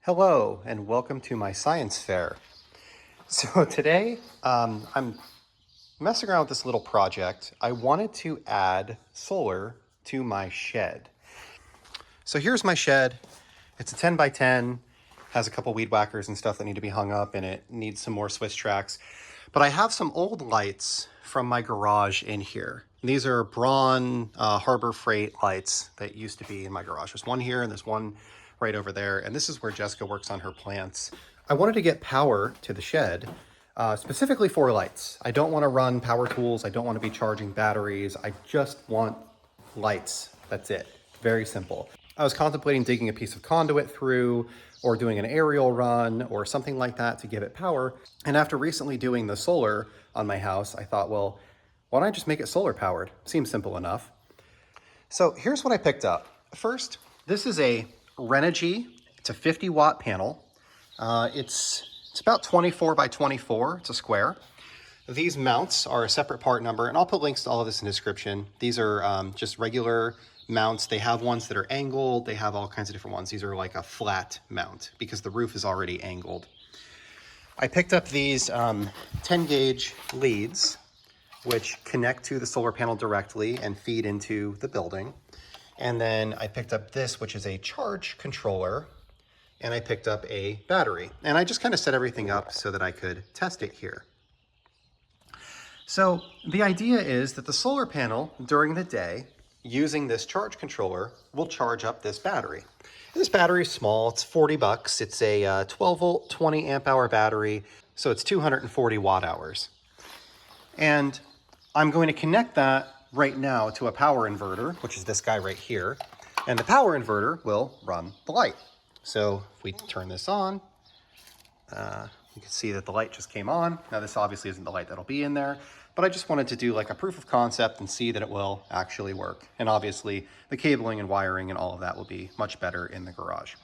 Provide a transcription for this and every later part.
Hello and welcome to my science fair. So today I'm messing around with this little project. I wanted to add solar to my shed. So here's my shed. It's a 10 by 10, has a couple weed whackers and stuff that need to be hung up, and it needs some more Swiss tracks. But I have some old lights from my garage in here. These are Braun Harbor Freight lights that used to be in my garage. There's one here and there's one right over there. And this is where Jessica works on her plants. I wanted to get power to the shed, specifically for lights. I don't want to run power tools. I don't want to be charging batteries. I just want lights. That's it. Very simple. I was contemplating digging a piece of conduit through or doing an aerial run or something like that to give it power. And after recently doing the solar on my house, I thought, well, why don't I just make it solar powered? Seems simple enough. So here's what I picked up. First, this is a Renogy. It's a 50 watt panel. It's about 24 by 24. It's a square. These mounts are a separate part number, and I'll put links to all of this in the description. These are just regular mounts. They have ones that are angled. They have all kinds of different ones. These are like a flat mount because the roof is already angled. I picked up these 10 gauge leads, which connect to the solar panel directly and feed into the building. And then I picked up this, which is a charge controller, and I picked up a battery. And I just kind of set everything up so that I could test it here. So the idea is that the solar panel during the day, using this charge controller, will charge up this battery. And this battery is small, it's 40 bucks. It's a 12 volt, 20 amp hour battery. So it's 240 watt hours. And I'm going to connect that right now to a power inverter, which is this guy right here. And the power inverter will run the light. So if we turn this on, you can see that the light just came on. Now this obviously isn't the light that'll be in there, but I just wanted to do like a proof of concept and see that it will actually work. And obviously the cabling and wiring and all of that will be much better in the garage.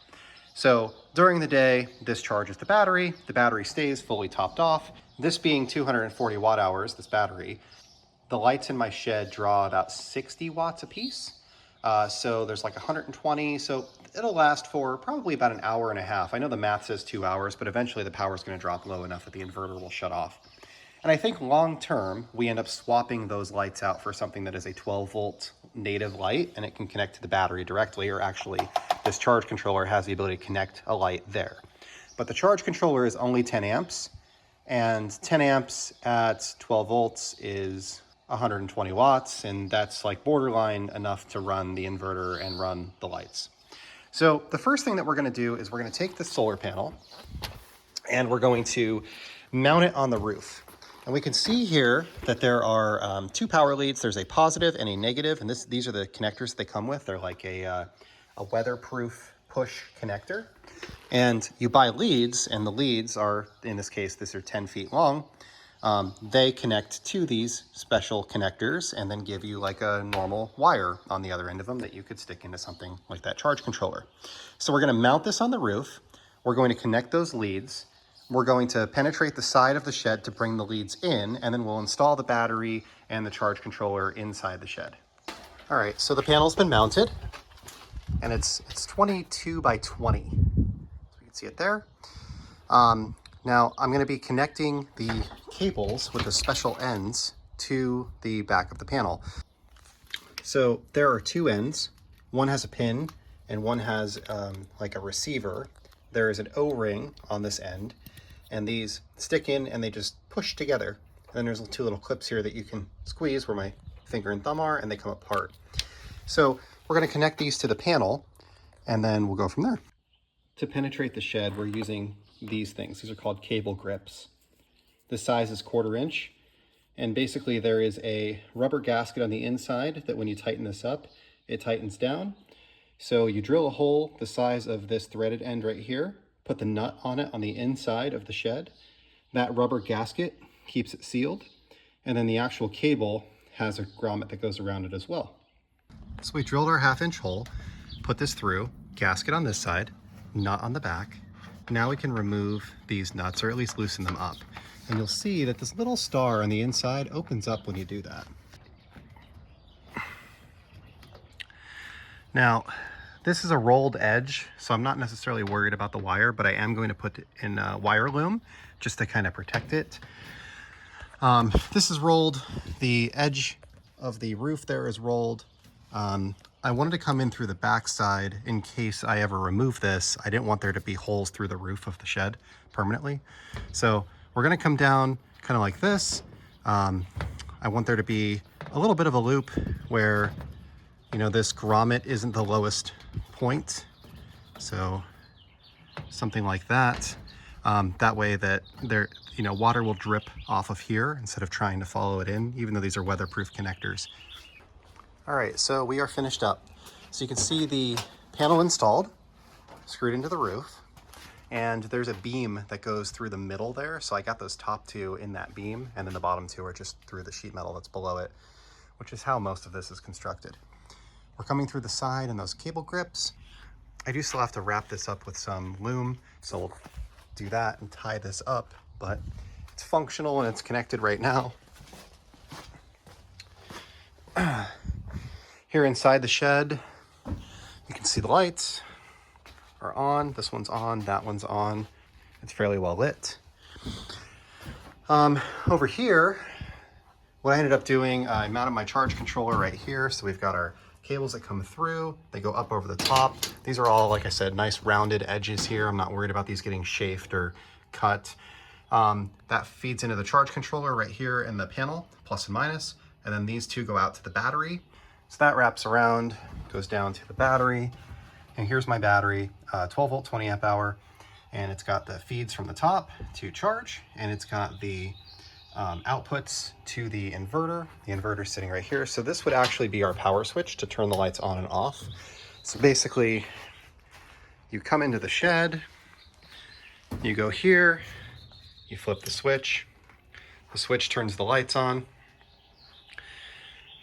So during the day, this charges the battery stays fully topped off. This being 240 watt hours, this battery, the lights in my shed draw about 60 watts a piece. So there's like 120, so it'll last for probably about an hour and a half. I know the math says 2 hours, but eventually the power is going to drop low enough that the inverter will shut off. And I think long term, we end up swapping those lights out for something that is a 12 volt native light, and it can connect to the battery directly, or actually this charge controller has the ability to connect a light there. But the charge controller is only 10 amps, and 10 amps at 12 volts is 120 watts, and that's like borderline enough to run the inverter and run the lights. So the first thing that we're going to do is we're going to take the solar panel and we're going to mount it on the roof. And we can see here that there are two power leads. There's a positive and a negative, and these are the connectors they come with. They're like a weatherproof push connector. And you buy leads, and the leads are, in this case, these are 10 feet long. They connect to these special connectors and then give you like a normal wire on the other end of them that you could stick into something like that charge controller. So we're going to mount this on the roof. We're going to connect those leads. We're going to penetrate the side of the shed to bring the leads in, and then we'll install the battery and the charge controller inside the shed. All right, so the panel's been mounted, and it's 22 by 20. So you can see it there. Now I'm going to be connecting the cables with the special ends to the back of the panel. So there are two ends. One has a pin and one has like a receiver. There is an O-ring on this end, and these stick in and they just push together. And then there's two little clips here that you can squeeze where my finger and thumb are, and they come apart. So we're going to connect these to the panel, and then we'll go from there. To penetrate the shed, we're using these things. These are called cable grips. The size is 1/4 inch, and basically there is a rubber gasket on the inside that when you tighten this up, it tightens down. So you drill a hole the size of this threaded end right here, put the nut on it on the inside of the shed. That rubber gasket keeps it sealed, and then the actual cable has a grommet that goes around it as well. So we drilled our 1/2 inch hole, put this through, gasket on this side, nut on the back. Now we can remove these nuts, or at least loosen them up. And you'll see that this little star on the inside opens up when you do that. Now, This is a rolled edge, so I'm not necessarily worried about the wire, but I am going to put it in wire loom just to kind of protect it. This is rolled. The edge of the roof there is rolled. I wanted to come in through the back side in case I ever remove this. I didn't want there to be holes through the roof of the shed permanently. So we're gonna come down kind of like this. I want there to be a little bit of a loop where, you know, this grommet isn't the lowest point. So something like that. That way that there, you know, water will drip off of here instead of trying to follow it in, even though these are weatherproof connectors. All right, so we are finished up. So you can see the panel installed, screwed into the roof, and there's a beam that goes through the middle there. So I got those top two in that beam, and then the bottom two are just through the sheet metal that's below it, which is how most of this is constructed. We're coming through the side and those cable grips. I do still have to wrap this up with some loom, so we'll do that and tie this up, but it's functional and it's connected right now. Here inside the shed, you can see the lights are on. This one's on, that one's on. It's fairly well lit. Over here, what I ended up doing, I mounted my charge controller right here. So we've got our cables that come through. They go up over the top. These are all, like I said, nice rounded edges here. I'm not worried about these getting chafed or cut. That feeds into the charge controller right here in the panel, plus and minus. And then these two go out to the battery. So that wraps around, goes down to the battery. And here's my battery, 12 volt, 20 amp hour. And it's got the feeds from the top to charge. And it's got the outputs to the inverter. The inverter's sitting right here. So this would actually be our power switch to turn the lights on and off. So basically, you come into the shed, you go here, you flip the switch turns the lights on.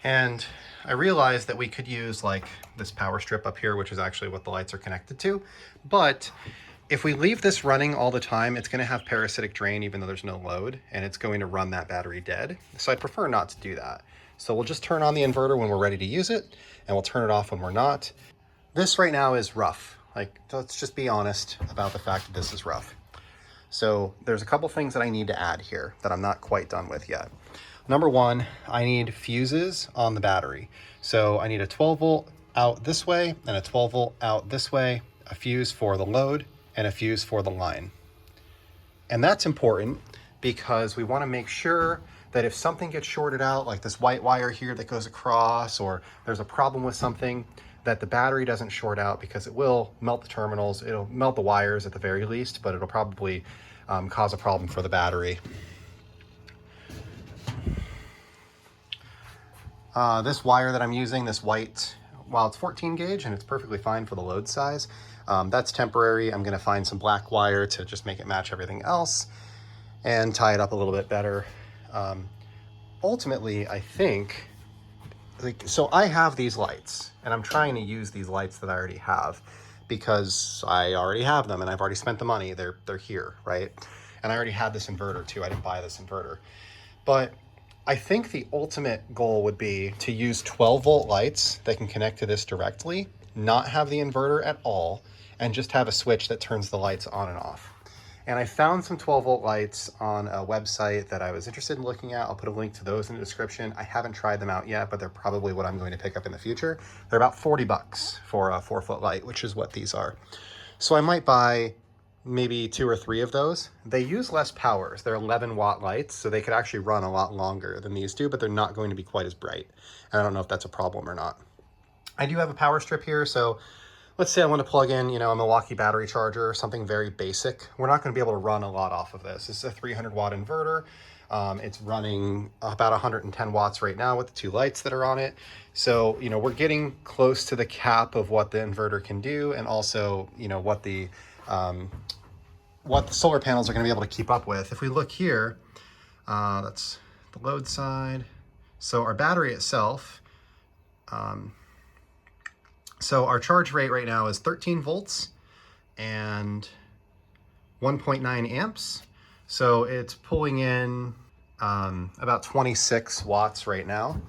And I realized that we could use like this power strip up here, which is actually what the lights are connected to. But if we leave this running all the time, it's going to have parasitic drain even though there's no load, and it's going to run that battery dead. So I prefer not to do that. So we'll just turn on the inverter when we're ready to use it, and we'll turn it off when we're not. This right now is rough. Like, let's just be honest about the fact that this is rough. So there's a couple things that I need to add here that I'm not quite done with yet. Number one, I need fuses on the battery. So I need a 12 volt out this way and a 12 volt out this way, a fuse for the load and a fuse for the line. And that's important because we want to make sure that if something gets shorted out, like this white wire here that goes across, or there's a problem with something, that the battery doesn't short out, because it will melt the terminals, it'll melt the wires at the very least, but it'll probably cause a problem for the battery. This wire that I'm using, this white, while it's 14 gauge and it's perfectly fine for the load size, that's temporary. I'm going to find some black wire to just make it match everything else and tie it up a little bit better. Ultimately, I think, so I have these lights and I'm trying to use these lights that I already have because I already have them and I've already spent the money. They're here, right? And I already had this inverter too. I didn't buy this inverter. But I think the ultimate goal would be to use 12 volt lights that can connect to this directly, not have the inverter at all, and just have a switch that turns the lights on and off. And I found some 12 volt lights on a website that I was interested in looking at. I'll put a link to those in the description. I haven't tried them out yet, but they're probably what I'm going to pick up in the future. They're about 40 bucks for a 4-foot light, which is what these are. So I might buy maybe 2 or 3 of those. They use less powers. They're 11 watt lights, so they could actually run a lot longer than these do, but they're not going to be quite as bright. And I don't know if that's a problem or not. I do have a power strip here, so let's say I want to plug in, a Milwaukee battery charger or something very basic. We're not going to be able to run a lot off of this. This is a 300 watt inverter. It's running about 110 watts right now with the 2 lights that are on it. So, we're getting close to the cap of what the inverter can do, and also, what the solar panels are going to be able to keep up with. If we look here, that's the load side. So our battery itself, so our charge rate right now is 13 volts and 1.9 amps. So it's pulling in about 26 watts right now.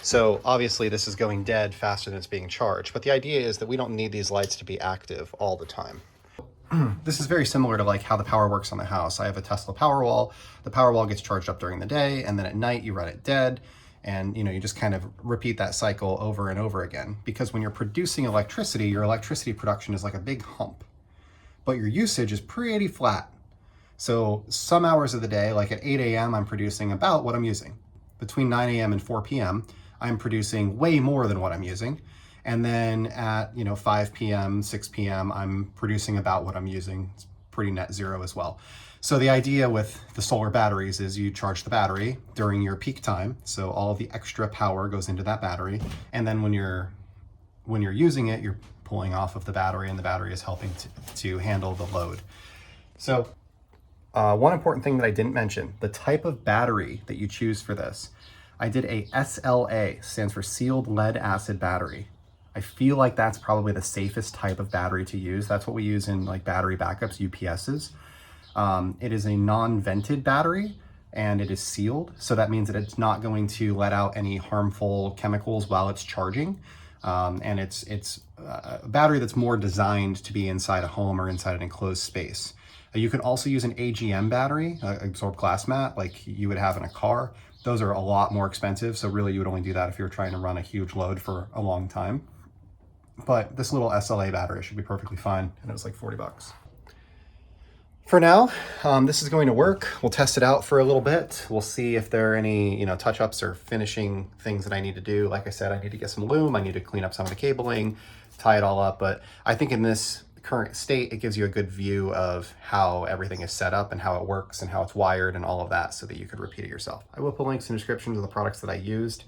So obviously this is going dead faster than it's being charged, but the idea is that we don't need these lights to be active all the time. This is very similar to like how the power works on the house. I have a Tesla Powerwall. The Powerwall gets charged up during the day, and then at night you run it dead. And you just kind of repeat that cycle over and over again. Because when you're producing electricity, your electricity production is like a big hump, but your usage is pretty flat. So some hours of the day, like at 8 a.m., I'm producing about what I'm using. Between 9 a.m. and 4 p.m., I'm producing way more than what I'm using. And then at 5 p.m., 6 p.m., I'm producing about what I'm using. It's pretty net zero as well. So the idea with the solar batteries is you charge the battery during your peak time. So all of the extra power goes into that battery. And then when you're using it, you're pulling off of the battery, and the battery is helping to handle the load. So one important thing that I didn't mention, the type of battery that you choose for this. I did a SLA, stands for sealed lead acid battery. I feel like that's probably the safest type of battery to use. That's what we use in like battery backups, UPSs. It is a non-vented battery and it is sealed. So that means that it's not going to let out any harmful chemicals while it's charging. And it's a battery that's more designed to be inside a home or inside an enclosed space. You can also use an AGM battery, absorbed glass mat, like you would have in a car. Those are a lot more expensive. So really you would only do that if you're trying to run a huge load for a long time. But this little SLA battery should be perfectly fine. And it was like 40 bucks. For now, this is going to work. We'll test it out for a little bit. We'll see if there are any, touch-ups or finishing things that I need to do. Like I said, I need to get some loom. I need to clean up some of the cabling, tie it all up. But I think in this current state, it gives you a good view of how everything is set up and how it works and how it's wired and all of that so that you could repeat it yourself. I will put links in descriptions of the products that I used.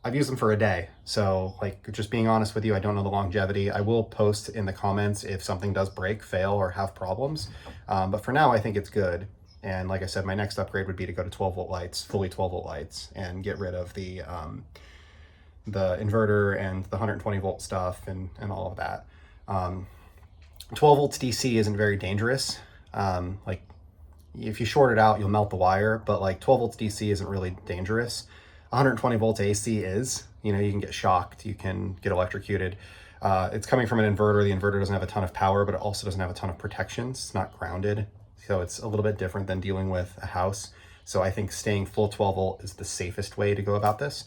I've used them for a day. So like just being honest with you, I don't know the longevity. I will post in the comments if something does break, fail, or have problems. But for now, I think it's good. And like I said, my next upgrade would be to go to 12-volt lights, fully 12-volt lights, and get rid of the inverter and the 120-volt stuff and all of that. 12 volts DC isn't very dangerous. Like if you short it out, you'll melt the wire, but like 12 volts DC isn't really dangerous. 120 volts AC is, you can get shocked, you can get electrocuted. It's coming from an inverter. The inverter doesn't have a ton of power, but it also doesn't have a ton of protections. It's not grounded. So it's a little bit different than dealing with a house. So I think staying full 12 volt is the safest way to go about this.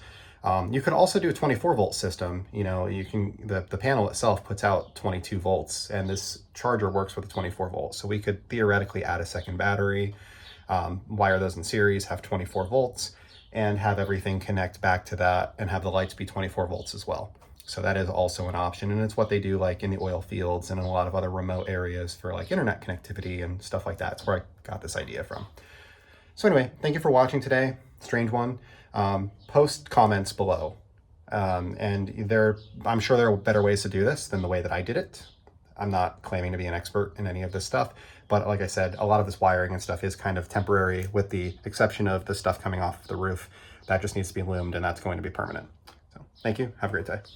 You could also do a 24 volt system. The panel itself puts out 22 volts and this charger works with a 24 volt. So we could theoretically add a second battery, wire those in series, have 24 volts and have everything connect back to that and have the lights be 24 volts as well. So that is also an option. And it's what they do like in the oil fields and in a lot of other remote areas for like internet connectivity and stuff like that. That's where I got this idea from. So anyway, thank you for watching today. Strange one. Post comments below. I'm sure there are better ways to do this than the way that I did it. I'm not claiming to be an expert in any of this stuff, but like I said, a lot of this wiring and stuff is kind of temporary with the exception of the stuff coming off the roof. That just needs to be loomed and that's going to be permanent. So thank you. Have a great day.